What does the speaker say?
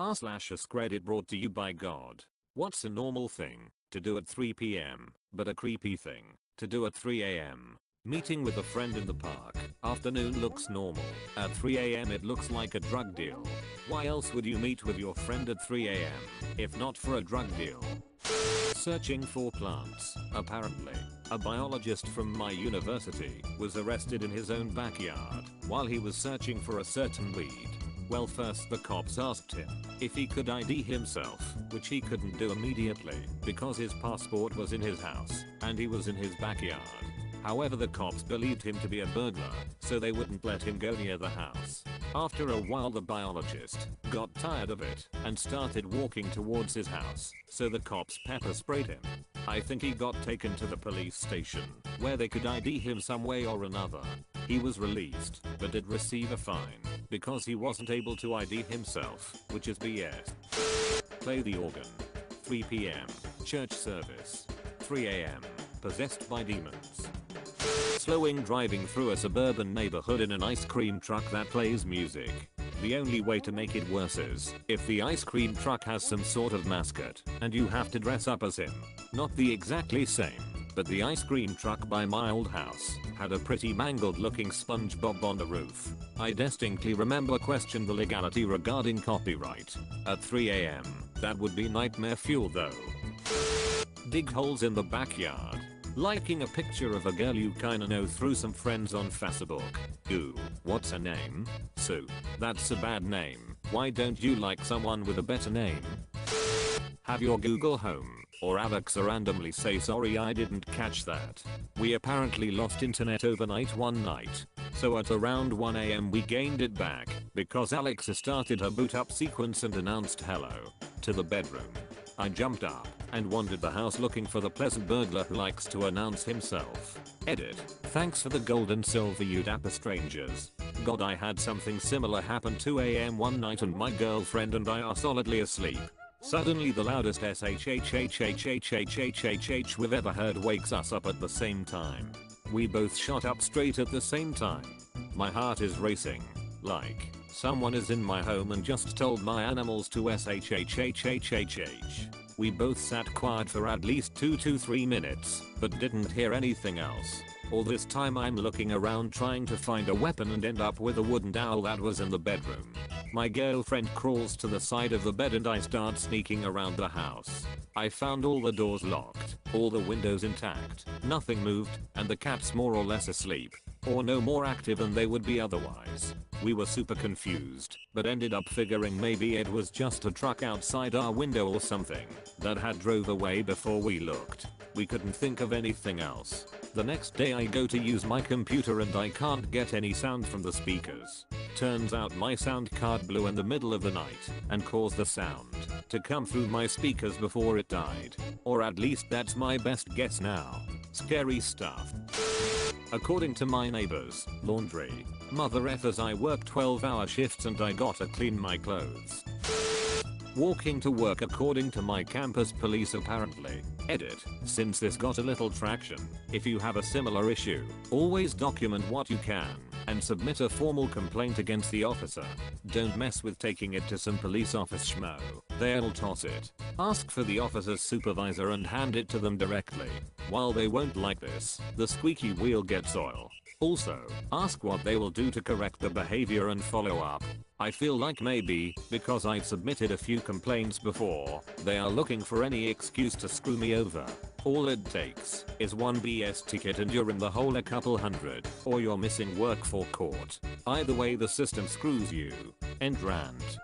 r/s credit brought to you by God. What's a normal thing to do at 3 p.m. but a creepy thing to do at 3 a.m.? Meeting with a friend in the park. Afternoon looks normal. At 3 a.m. it looks like a drug deal. Why else would you meet with your friend at 3 a.m. if not for a drug deal? Searching for plants. Apparently, a biologist from my university was arrested in his own backyard while he was searching for a certain weed. Well, first the cops asked him if he could ID himself, which he couldn't do immediately because his passport was in his house and he was in his backyard. However, the cops believed him to be a burglar, so they wouldn't let him go near the house. After a while the biologist got tired of it and started walking towards his house, so the cops pepper sprayed him. I think he got taken to the police station, where they could ID him some way or another. He was released, but did receive a fine, because he wasn't able to ID himself, which is BS. Play the organ. 3 p.m. Church service. 3 a.m. Possessed by demons. Slowing driving through a suburban neighborhood in an ice cream truck that plays music. The only way to make it worse is if the ice cream truck has some sort of mascot and you have to dress up as him. Not the exactly same, but the ice cream truck by my old house had a pretty mangled looking SpongeBob on the roof. I distinctly remember questioned the legality regarding copyright. At 3 a.m. that would be nightmare fuel though. Dig holes in the backyard. Liking a picture of a girl you kinda know through some friends on Facebook. Ooh, what's her name? Sue. That's a bad name. Why don't you like someone with a better name? Have your Google Home or Alexa randomly say sorry I didn't catch that. We apparently lost internet overnight one night. So at around 1 a.m. we gained it back because Alexa started her boot up sequence and announced hello to the bedroom. I jumped up and wandered the house looking for the pleasant burglar who likes to announce himself. Edit. Thanks for the gold and silver you dapper strangers. God, I had something similar happen 2 a.m. one night and my girlfriend and I are solidly asleep. Suddenly the loudest shhhhhhhhh we've ever heard wakes us up at the same time. We both shot up straight at the same time. My heart is racing. Like, someone is in my home and just told my animals to shhhhhhhh. We both sat quiet for at least 2 to 3 minutes, but didn't hear anything else. All this time I'm looking around trying to find a weapon and end up with a wooden dowel that was in the bedroom. My girlfriend crawls to the side of the bed and I start sneaking around the house. I found all the doors locked, all the windows intact, nothing moved, and the cats more or less asleep. Or no more active than they would be otherwise. We were super confused, but ended up figuring maybe it was just a truck outside our window or something that had drove away before we looked. We couldn't think of anything else. The next day I go to use my computer and I can't get any sound from the speakers. Turns out my sound card blew in the middle of the night and caused the sound to come through my speakers before it died. Or at least that's my best guess now. Scary stuff. According to my neighbors, laundry. Mother effers, I work 12-hour shifts and I gotta clean my clothes. Walking to work according to my campus police apparently. Edit. Since this got a little traction, if you have a similar issue, always document what you can and submit a formal complaint against the officer. Don't mess with taking it to some police office schmo. They'll toss it. Ask for the officer's supervisor and hand it to them directly. While they won't like this, the squeaky wheel gets oil. Also, ask what they will do to correct the behavior and follow up. I feel like maybe, because I've submitted a few complaints before, they are looking for any excuse to screw me over. All it takes is one BS ticket and you're in the hole a couple hundred, or you're missing work for court. Either way the system screws you. End rant.